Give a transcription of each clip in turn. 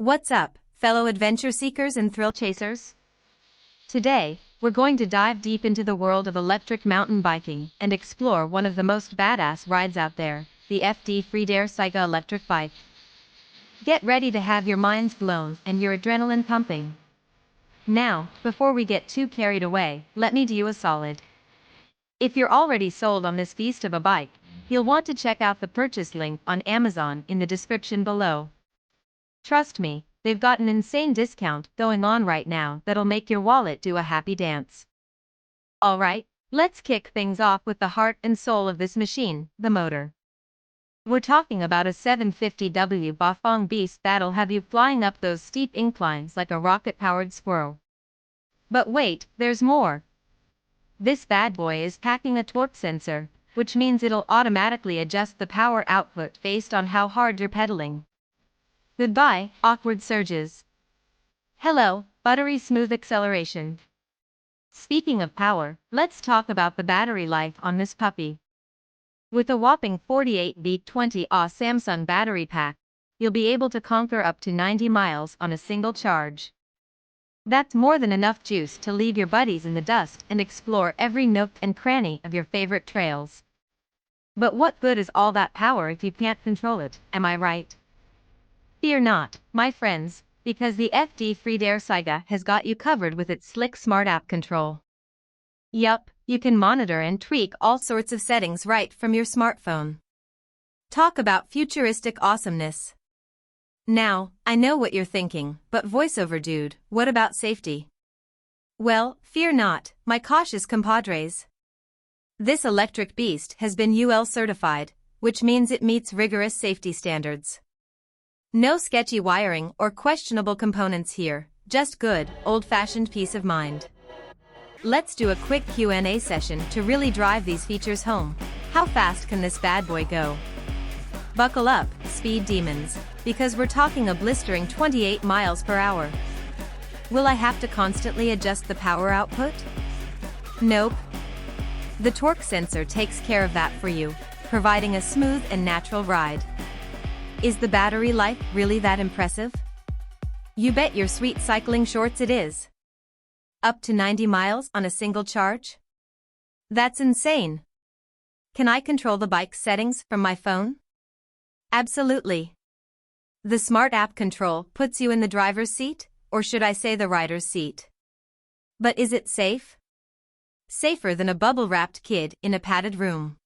What's up, fellow adventure seekers and thrill chasers? Today, we're going to dive deep into the world of electric mountain biking and explore one of the most badass rides out there, the FREEDARE Saiga electric bike. Get ready to have your minds blown and your adrenaline pumping. Now, before we get too carried away, let me do you a solid. If you're already sold on this beast of a bike, you'll want to check out the purchase link on Amazon in the description below. Trust me, they've got an insane discount going on right now that'll make your wallet do a happy dance. Alright, let's kick things off with the heart and soul of this machine, the motor. We're talking about a 750W BAFANG beast that'll have you flying up those steep inclines like a rocket-powered squirrel. But wait, there's more. This bad boy is packing a torque sensor, which means it'll automatically adjust the power output based on how hard you're pedaling. Goodbye, awkward surges. Hello, buttery smooth acceleration. Speaking of power, let's talk about the battery life on this puppy. With a whopping 48V20Ah Samsung battery pack, you'll be able to conquer up to 90 miles on a single charge. That's more than enough juice to leave your buddies in the dust and explore every nook and cranny of your favorite trails. But what good is all that power if you can't control it, am I right? Fear not, my friends, because the FREEDARE Saiga has got you covered with its slick smart app control. Yup, you can monitor and tweak all sorts of settings right from your smartphone. Talk about futuristic awesomeness. Now, I know what you're thinking, but voiceover dude, what about safety? Well, fear not, my cautious compadres. This electric beast has been UL certified, which means it meets rigorous safety standards. No sketchy wiring or questionable components here, just good, old-fashioned peace of mind. Let's do a quick Q&A session to really drive these features home. How fast can this bad boy go? Buckle up, speed demons, because we're talking a blistering 28 miles per hour. Will I have to constantly adjust the power output? Nope. The torque sensor takes care of that for you, providing a smooth and natural ride. Is the battery life really that impressive? You bet your sweet cycling shorts it is. Up to 90 miles on a single charge? That's insane. Can I control the bike settings from my phone? Absolutely. The smart app control puts you in the driver's seat, or should I say the rider's seat? But is it safe? Safer than a bubble-wrapped kid in a padded room.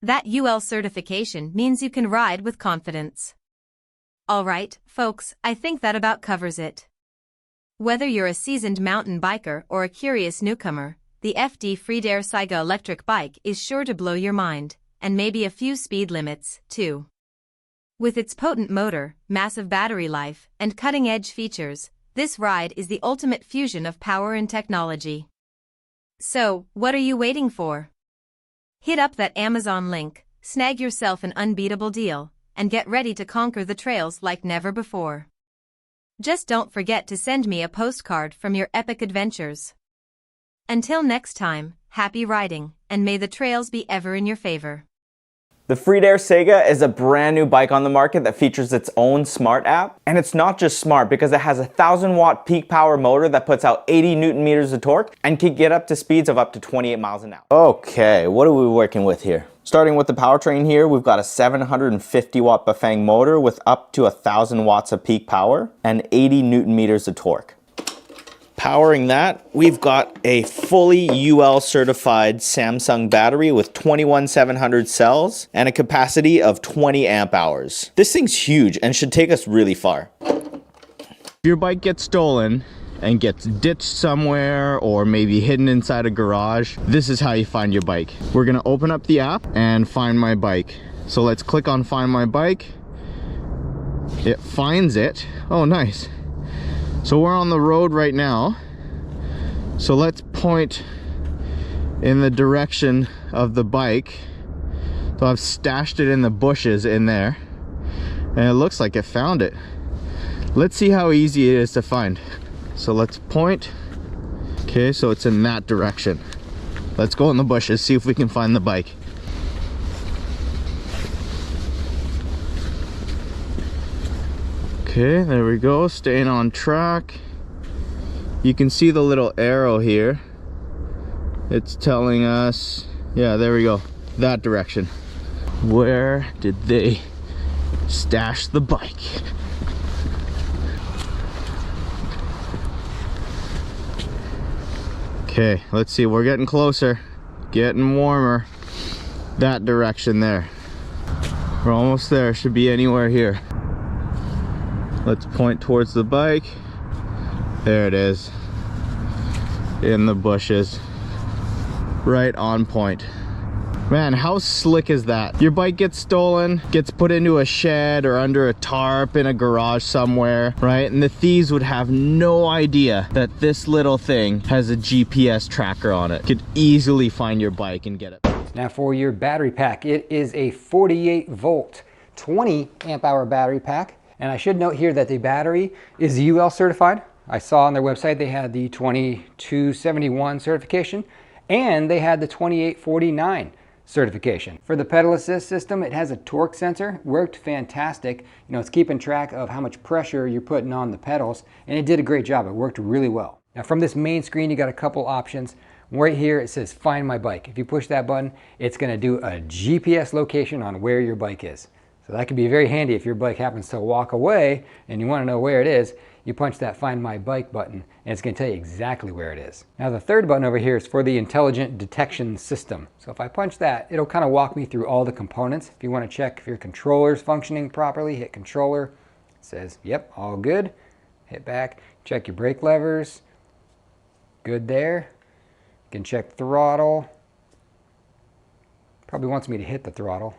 That UL certification means you can ride with confidence. Alright, folks, I think that about covers it. Whether you're a seasoned mountain biker or a curious newcomer, the FREEDARE Saiga electric bike is sure to blow your mind, and maybe a few speed limits, too. With its potent motor, massive battery life, and cutting-edge features, this ride is the ultimate fusion of power and technology. So, what are you waiting for? Hit up that Amazon link, snag yourself an unbeatable deal, and get ready to conquer the trails like never before. Just don't forget to send me a postcard from your epic adventures. Until next time, happy riding, and may the trails be ever in your favor. The FREEDARE Saiga is a brand new bike on the market that features its own smart app. And it's not just smart because it has a 1000-watt peak power motor that puts out 80 Newton meters of torque and can get up to speeds of up to 28 miles an hour. Okay, what are we working with here? Starting with the powertrain here, we've got a 750-watt BAFANG motor with up to 1000 watts of peak power and 80 Newton meters of torque. Powering that, we've got a fully UL certified Samsung battery with 21700 cells and a capacity of 20 amp hours. This thing's huge and should take us really far. If your bike gets stolen and gets ditched somewhere or maybe hidden inside a garage, this is how you find your bike. We're gonna open up the app and find my bike. So let's click on find my bike. It finds it. Oh, nice. So we're on the road right now, so let's point in the direction of the bike. So I've stashed it in the bushes in there, and it looks like it found it. Let's see how easy it is to find. So let's point. Okay, so it's in that direction. Let's go in the bushes, see if we can find the bike. Okay, there we go, staying on track. You can see the little arrow here. It's telling us, yeah, there we go, that direction. Where did they stash the bike? Okay, let's see, we're getting closer, getting warmer. That direction there. We're almost there, should be anywhere here. Let's point towards the bike. There it is. In the bushes. Right on point. Man, how slick is that? Your bike gets stolen, gets put into a shed or under a tarp in a garage somewhere, right? And the thieves would have no idea that this little thing has a GPS tracker on it. Could easily find your bike and get it. Now for your battery pack, it is a 48 volt, 20 amp hour battery pack. And I should note here that the battery is UL certified. I saw on their website they had the 2271 certification and they had the 2849 certification. For the pedal assist system, it has a torque sensor, worked fantastic. You know, it's keeping track of how much pressure you're putting on the pedals, and it did a great job. It worked really well. Now from this main screen, you got a couple options. Right here, it says find my bike. If you push that button, it's gonna do a GPS location on where your bike is. So that could be very handy if your bike happens to walk away and you wanna know where it is. You punch that find my bike button and it's gonna tell you exactly where it is. Now the third button over here is for the intelligent detection system. So if I punch that, it'll kind of walk me through all the components. If you wanna check if your controller's functioning properly, hit controller. It says, yep, all good. Hit back, check your brake levers. Good there. You can check throttle. Probably wants me to hit the throttle.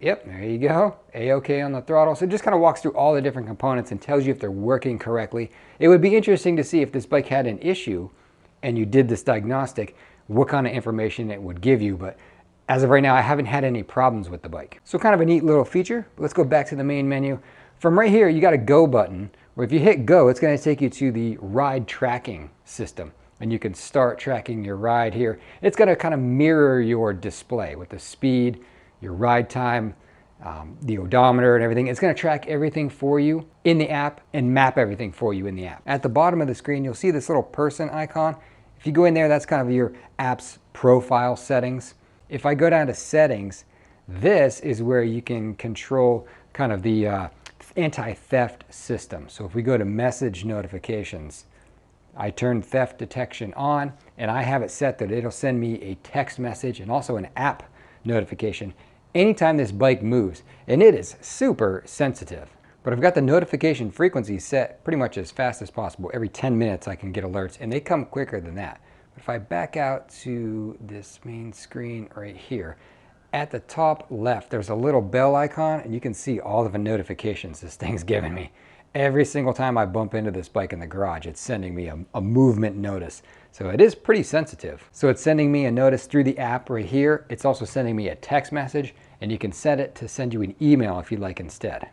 Yep, there you go. A-OK on the throttle. So it just kind of walks through all the different components and tells you if they're working correctly. It would be interesting to see if this bike had an issue and you did this diagnostic, what kind of information it would give you. But as of right now, I haven't had any problems with the bike. So kind of a neat little feature. But let's go back to the main menu. From right here, you got a go button, where if you hit go, it's going to take you to the ride tracking system. And you can start tracking your ride here. It's going to kind of mirror your display with the speed, your ride time, the odometer and everything. It's going to track everything for you in the app and map everything for you in the app. At the bottom of the screen, you'll see this little person icon. If you go in there, that's kind of your app's profile settings. If I go down to settings, this is where you can control kind of the anti-theft system. So if we go to message notifications, I turn theft detection on and I have it set that it'll send me a text message and also an app notification anytime this bike moves, and it is super sensitive. But I've got the notification frequency set pretty much as fast as possible. Every 10 minutes I can get alerts, and they come quicker than that. But if I back out to this main screen right here, at the top left there's a little bell icon, and you can see all of the notifications this thing's giving me. Every single time I bump into this bike in the garage, it's sending me a movement notice. So it is pretty sensitive. So it's sending me a notice through the app right here. It's also sending me a text message, and you can set it to send you an email if you like instead.